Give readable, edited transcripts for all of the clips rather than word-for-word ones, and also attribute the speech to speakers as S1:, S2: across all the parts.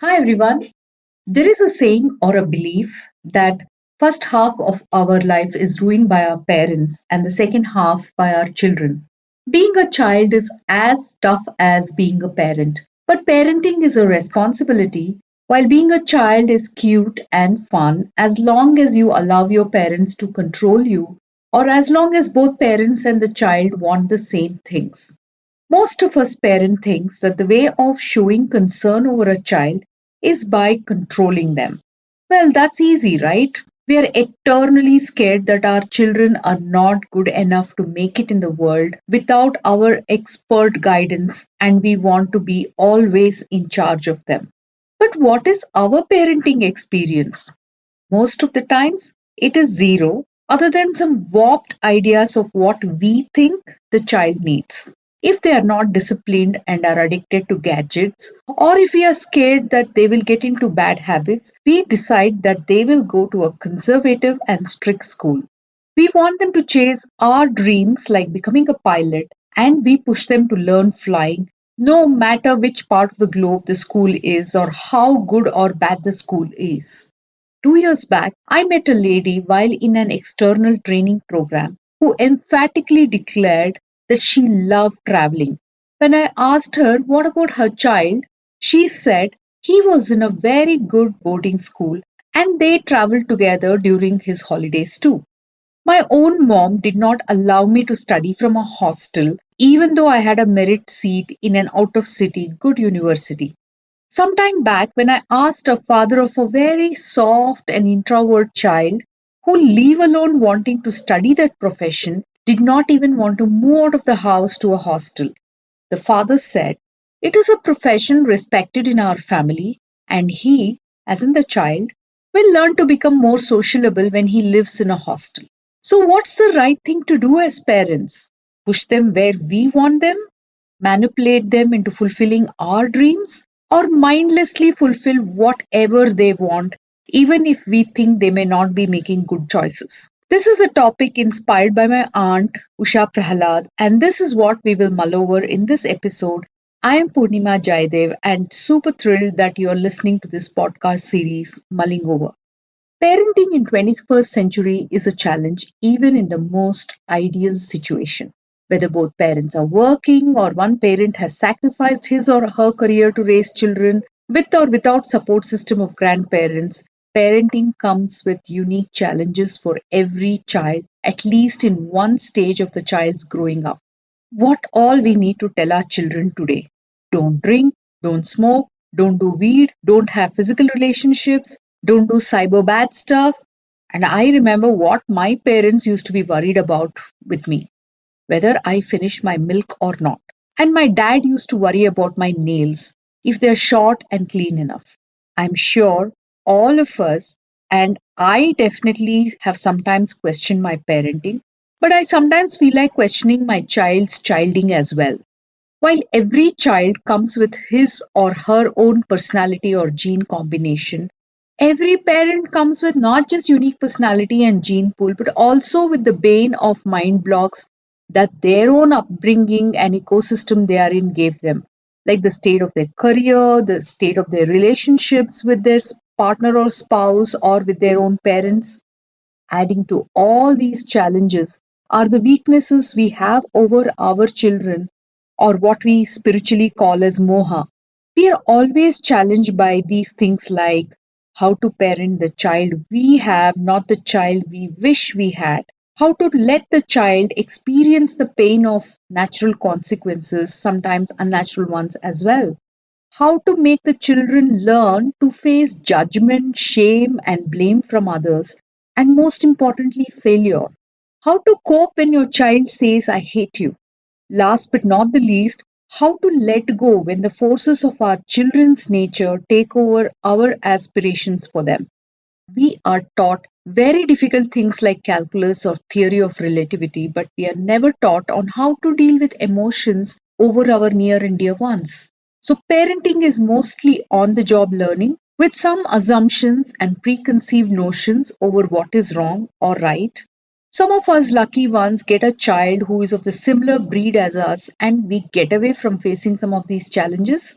S1: Hi everyone. There is a saying or a belief that first half of our life is ruined by our parents and the second half by our children. Being a child is as tough as being a parent, but parenting is a responsibility while being a child is cute and fun as long as you allow your parents to control you or as long as both parents and the child want the same things. Most of us parent thinks that the way of showing concern over a child is by controlling them. Well, that's easy, right? We are eternally scared that our children are not good enough to make it in the world without our expert guidance, and we want to be always in charge of them. But what is our parenting experience? Most of the times, it is zero, other than some warped ideas of what we think the child needs. If they are not disciplined and are addicted to gadgets, or if we are scared that they will get into bad habits, we decide that they will go to a conservative and strict school. We want them to chase our dreams like becoming a pilot, and we push them to learn flying, no matter which part of the globe the school is or how good or bad the school is. 2 years back, I met a lady while in an external training program who emphatically declared that she loved traveling. When I asked her what about her child, she said he was in a very good boarding school and they traveled together during his holidays too. My own mom did not allow me to study from a hostel, even though I had a merit seat in an out of city good university. Sometime back, when I asked a father of a very soft and introvert child who, leave alone wanting to study that profession, did not even want to move out of the house to a hostel, the father said, "It is a profession respected in our family, and he, as in the child, will learn to become more sociable when he lives in a hostel." So, what's the right thing to do as parents? Push them where we want them? Manipulate them into fulfilling our dreams? Or mindlessly fulfill whatever they want, even if we think they may not be making good choices? This is a topic inspired by my aunt Usha Prahalad, and this is what we will mull over in this episode. I am Poornima Jayadev and super thrilled that you are listening to this podcast series, Mulling Over. Parenting in 21st century is a challenge even in the most ideal situation. Whether both parents are working or one parent has sacrificed his or her career to raise children, with or without support system of grandparents, parenting comes with unique challenges for every child, at least in one stage of the child's growing up. What all we need to tell our children today: don't drink, don't smoke, don't do weed, don't have physical relationships, don't do cyber bad stuff. And I remember what my parents used to be worried about with me: whether I finish my milk or not. And my dad used to worry about my nails, if they're short and clean enough. I'm sure all of us, and I definitely have sometimes questioned my parenting, but I sometimes feel like questioning my child's childing as well. While every child comes with his or her own personality or gene combination, every parent comes with not just unique personality and gene pool, but also with the bane of mind blocks that their own upbringing and ecosystem they are in gave them, like the state of their career, the state of their relationships with their partner or spouse, or with their own parents. Adding to all these challenges are the weaknesses we have over our children, or what we spiritually call as moha. We are always challenged by these things like how to parent the child we have, not the child we wish we had, how to let the child experience the pain of natural consequences, sometimes unnatural ones as well, how to make the children learn to face judgment, shame, and blame from others, and most importantly, failure. How to cope when your child says, "I hate you." Last but not the least, how to let go when the forces of our children's nature take over our aspirations for them. We are taught very difficult things like calculus or theory of relativity, but we are never taught on how to deal with emotions over our near and dear ones. So, parenting is mostly on the job learning with some assumptions and preconceived notions over what is wrong or right. Some of us lucky ones get a child who is of the similar breed as us, and we get away from facing some of these challenges.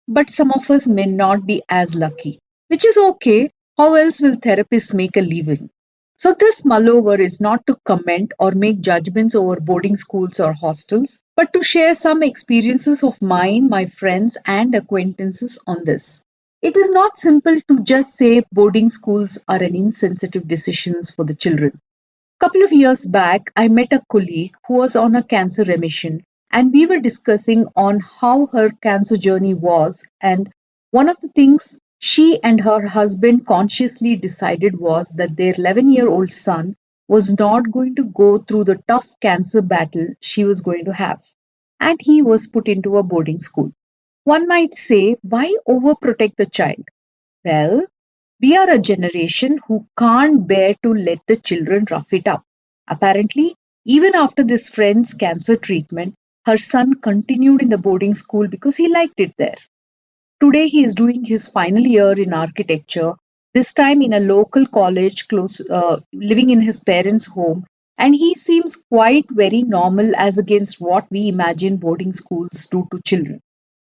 S1: but some of us may not be as lucky, which is okay. How else will therapists make a living? So, this mullover is not to comment or make judgments over boarding schools or hostels, but to share some experiences of mine, my friends, and acquaintances on this. It is not simple to just say boarding schools are an insensitive decisions for the children. Couple of years back, I met a colleague who was on a cancer remission, and we were discussing on how her cancer journey was. And one of the things she and her husband consciously decided was that their 11-year-old son was not going to go through the tough cancer battle she was going to have. And he was put into a boarding school. One might say, why overprotect the child? Well, we are a generation who can't bear to let the children rough it up. Apparently, even after this friend's cancer treatment, her son continued in the boarding school because he liked it there. Today, he is doing his final year in architecture, this time in a local college close, living in his parents' home, and he seems quite very normal as against what we imagine boarding schools do to children.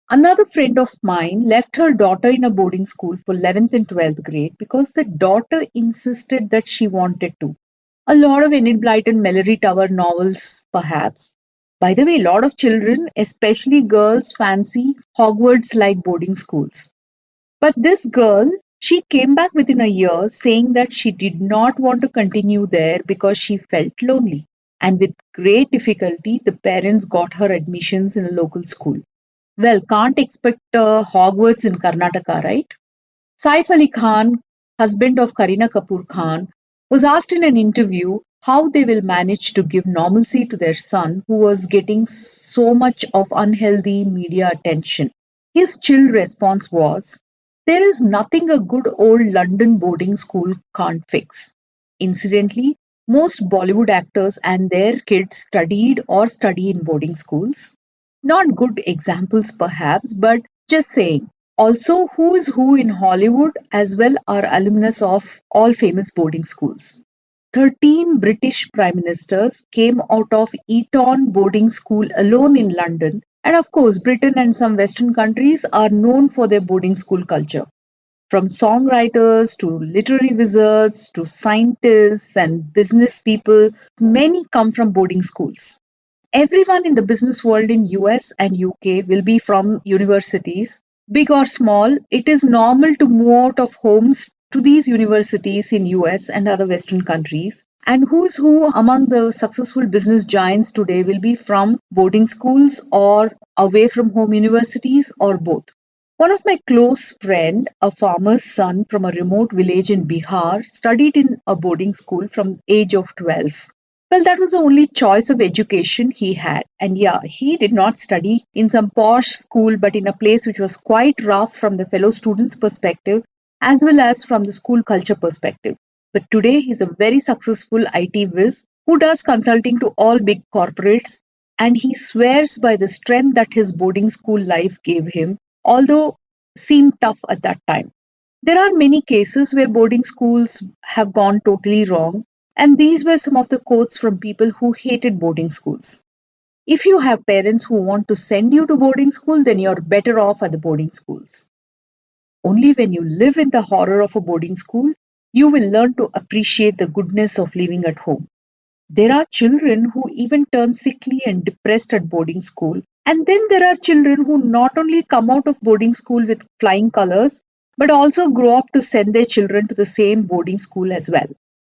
S1: Another friend of mine left her daughter in a boarding school for 11th and 12th grade because the daughter insisted that she wanted to. A lot of Enid Blyton Mallory Tower novels, perhaps. By the way, a lot of children, especially girls, fancy Hogwarts like boarding schools. But this girl, she came back within a year saying that she did not want to continue there because she felt lonely. And with great difficulty, the parents got her admissions in a local school. Well, can't expect Hogwarts in Karnataka, right? Saif Ali Khan, husband of Kareena Kapoor Khan, was asked in an interview how they will manage to give normalcy to their son who was getting so much of unhealthy media attention. His chill response was, there is nothing a good old London boarding school can't fix. Incidentally, most Bollywood actors and their kids studied or study in boarding schools. Not good examples, perhaps, but just saying. Also, who is who in Hollywood as well are alumnus of all famous boarding schools. 13 British prime ministers came out of Eton boarding school alone in London. And of course, Britain and some Western countries are known for their boarding school culture. From songwriters to literary wizards to scientists and business people, many come from boarding schools. Everyone in the business world in US and UK will be from universities. Big or small, it is normal to move out of homes to these universities in US and other Western countries. And who's who among the successful business giants today will be from boarding schools or away from home universities or both. One of my close friend, a farmer's son from a remote village in Bihar, studied in a boarding school from age of 12. Well, that was the only choice of education he had. And yeah, he did not study in some posh school, but in a place which was quite rough from the fellow students' perspective, as well as from the school culture perspective. But today, he's a very successful IT whiz who does consulting to all big corporates, and he swears by the strength that his boarding school life gave him, although seemed tough at that time. There are many cases where boarding schools have gone totally wrong, and these were some of the quotes from people who hated boarding schools. If you have parents who want to send you to boarding school, then you're better off at the boarding schools. Only when you live in the horror of a boarding school, you will learn to appreciate the goodness of living at home. There are children who even turn sickly and depressed at boarding school. And then there are children who not only come out of boarding school with flying colors, but also grow up to send their children to the same boarding school as well.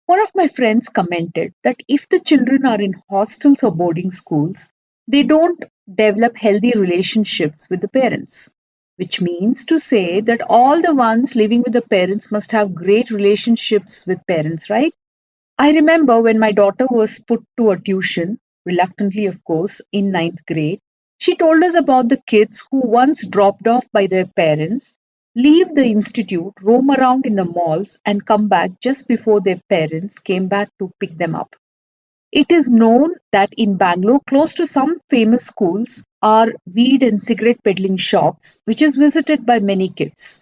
S1: One of my friends commented that if the children are in hostels or boarding schools, they don't develop healthy relationships with the parents. Which means to say that all the ones living with the parents must have great relationships with parents, right? I remember when my daughter was put to a tuition, reluctantly, of course, in ninth grade, she told us about the kids who, once dropped off by their parents, leave the institute, roam around in the malls, and come back just before their parents came back to pick them up. It is known that in Bangalore, close to some famous schools, are weed and cigarette peddling shops, which is visited by many kids.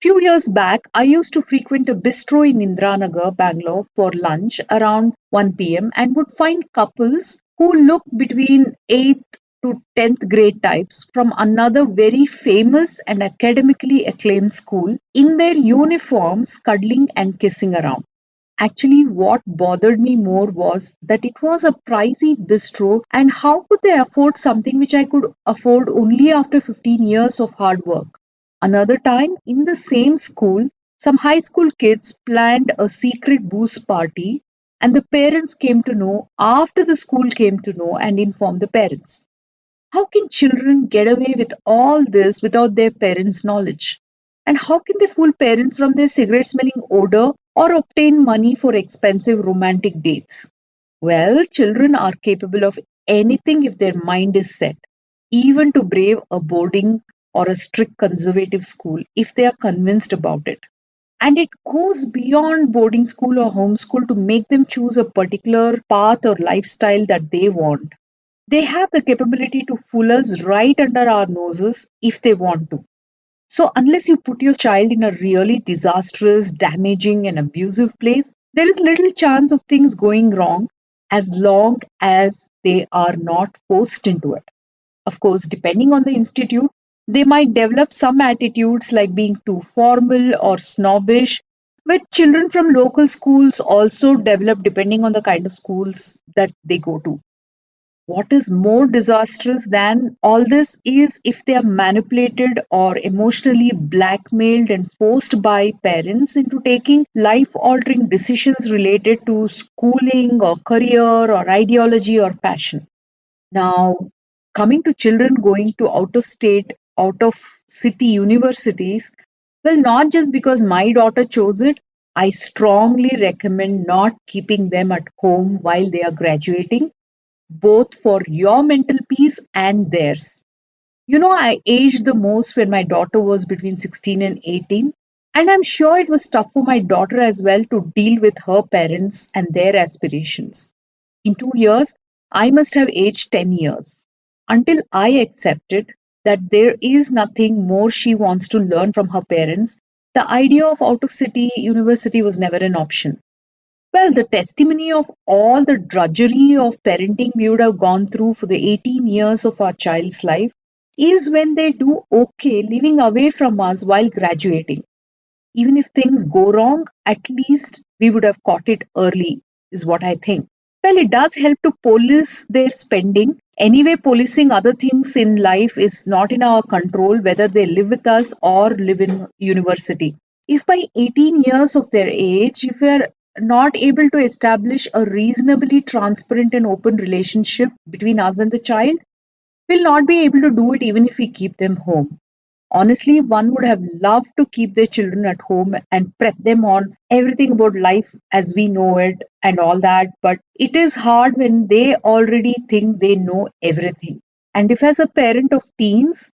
S1: Few years back, I used to frequent a bistro in Indranagar, Bangalore for lunch around 1 p.m. and would find couples who looked between 8th to 10th grade types from another very famous and academically acclaimed school in their uniforms, cuddling and kissing around. Actually, what bothered me more was that it was a pricey bistro, and how could they afford something which I could afford only after 15 years of hard work? Another time, in the same school, some high school kids planned a secret booze party, and the parents came to know after the school came to know and informed the parents. How can children get away with all this without their parents' knowledge? And how can they fool parents from their cigarette smelling odor or obtain money for expensive romantic dates? Well, children are capable of anything if their mind is set, even to brave a boarding or a strict conservative school if they are convinced about it. And it goes beyond boarding school or homeschool to make them choose a particular path or lifestyle that they want. They have the capability to fool us right under our noses if they want to. So, unless you put your child in a really disastrous, damaging, and abusive place, there is little chance of things going wrong as long as they are not forced into it. Of course, depending on the institute, they might develop some attitudes like being too formal or snobbish, which children from local schools also develop depending on the kind of schools that they go to. What is more disastrous than all this is if they are manipulated or emotionally blackmailed and forced by parents into taking life altering decisions related to schooling or career or ideology or passion. Now, coming to children going to out of state, out of city universities, well, not just because my daughter chose it, I strongly recommend not keeping them at home while they are graduating, both for your mental peace and theirs. You know, I aged the most when my daughter was between 16 and 18, and I'm sure it was tough for my daughter as well to deal with her parents and their aspirations. In 2 years, I must have aged 10 years until I accepted that there is nothing more she wants to learn from her parents. The idea of out of city university was never an option. Well, the testimony of all the drudgery of parenting we would have gone through for the 18 years of our child's life is when they do okay living away from us while graduating. Even if things go wrong, at least we would have caught it early, is what I think. Well, it does help to police their spending. Anyway, policing other things in life is not in our control, whether they live with us or live in university. If by 18 years of their age, if we are not able to establish a reasonably transparent and open relationship between us and the child, we'll not be able to do it even if we keep them home. Honestly, one would have loved to keep their children at home and prep them on everything about life as we know it and all that, but it is hard when they already think they know everything. And if, as a parent of teens,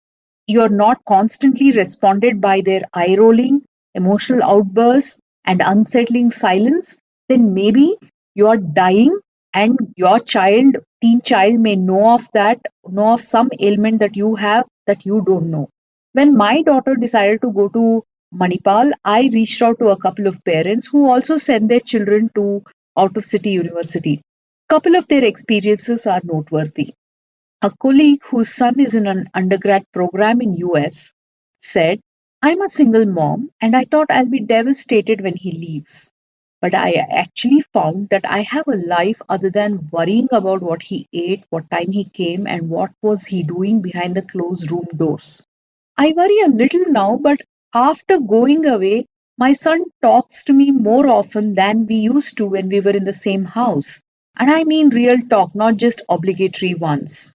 S1: you're not constantly responded by their eye rolling, emotional outbursts, and unsettling silence, then maybe you're dying and your child, teen child, may know of that, know of some ailment that you have that you don't know. When my daughter decided to go to Manipal, I reached out to a couple of parents who also send their children to out of city university. Couple of their experiences are noteworthy. A colleague whose son is in an undergrad program in US said, I'm a single mom and I thought I'll be devastated when he leaves. But I actually found that I have a life other than worrying about what he ate, what time he came, and what was he doing behind the closed room doors. I worry a little now, but after going away, my son talks to me more often than we used to when we were in the same house. And I mean real talk, not just obligatory ones.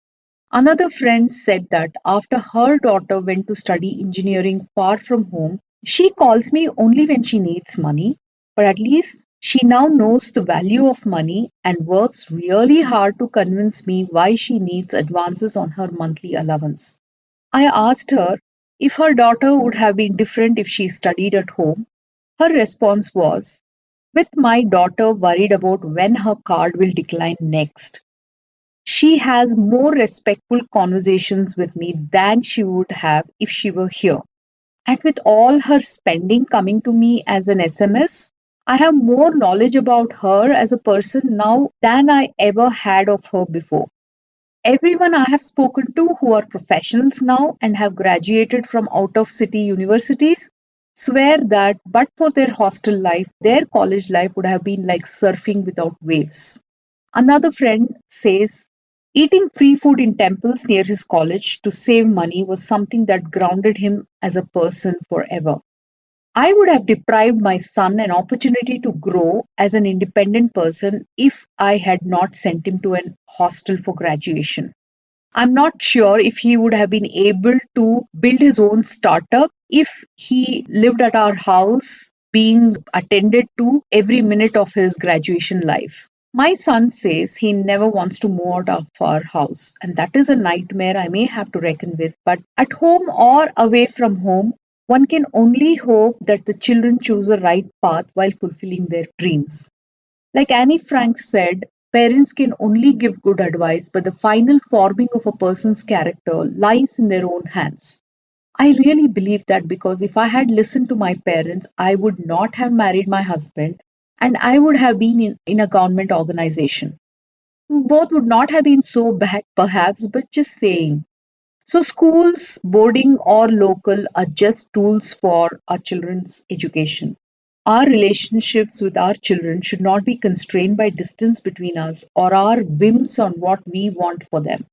S1: Another friend said that after her daughter went to study engineering far from home, she calls me only when she needs money, but at least she now knows the value of money and works really hard to convince me why she needs advances on her monthly allowance. I asked her if her daughter would have been different if she studied at home. Her response was, with my daughter worried about when her card will decline next, she has more respectful conversations with me than she would have if she were here. And with all her spending coming to me as an SMS, I have more knowledge about her as a person now than I ever had of her before. Everyone I have spoken to who are professionals now and have graduated from out of city universities swear that but for their hostel life, their college life would have been like surfing without waves. Another friend says eating free food in temples near his college to save money was something that grounded him as a person forever. I would have deprived my son an opportunity to grow as an independent person if I had not sent him to an hostel for graduation. I'm not sure if he would have been able to build his own startup if he lived at our house, being attended to every minute of his graduation life. My son says he never wants to move out of our house, and that is a nightmare I may have to reckon with. But at home or away from home, one can only hope that the children choose the right path while fulfilling their dreams. Like Annie Frank said, parents can only give good advice, but the final forming of a person's character lies in their own hands. I really believe that because if I had listened to my parents, I would not have married my husband and I would have been in a government organization. Both would not have been so bad, perhaps, but just saying. So, schools, boarding, or local are just tools for our children's education. Our relationships with our children should not be constrained by distance between us or our whims on what we want for them.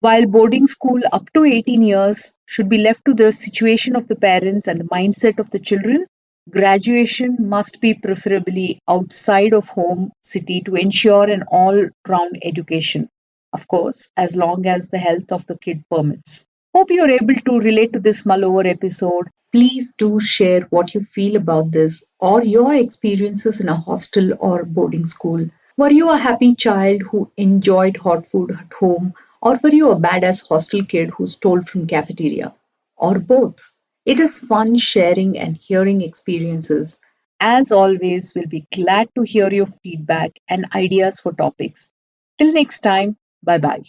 S1: While boarding school up to 18 years should be left to the situation of the parents and the mindset of the children, graduation must be preferably outside of home city to ensure an all round education. Of course, as long as the health of the kid permits. Hope you're able to relate to this mull over episode. Please do share what you feel about this or your experiences in a hostel or boarding school. Were you a happy child who enjoyed hot food at home, or were you a badass hostel kid who stole from cafeteria? Or both? It is fun sharing and hearing experiences. As always, we'll be glad to hear your feedback and ideas for topics. Till next time, bye bye.